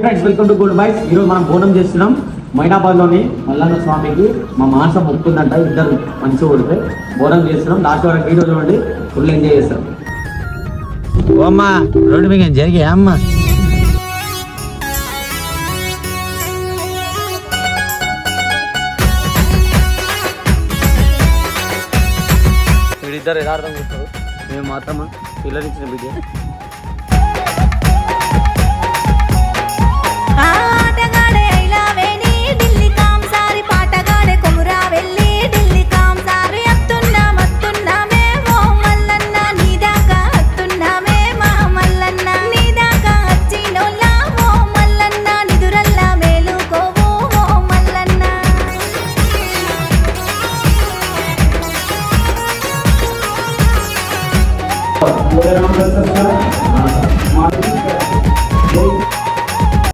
Friends welcome to good wise. ఈరోజు మనం బోనం చేస్తున్నాం మైనాబాద్లోని మల్లన్న స్వామికి. మా మాసం మొక్కుందంట, ఇద్దరు మంచిగా కొడితే బోనం చేస్తున్నాం. లాస్ట్ వరకు వీడియో చూడండి, ఫుల్ ఎంజాయ్ చేస్తాం. ఓ అమ్మా రోడ్డు మీకు జరిగా అమ్మా వీడిద్దరు యథార్థం చేస్తారు. మేము మాత్రం పిల్లలు ఇచ్చిన బిడ్డ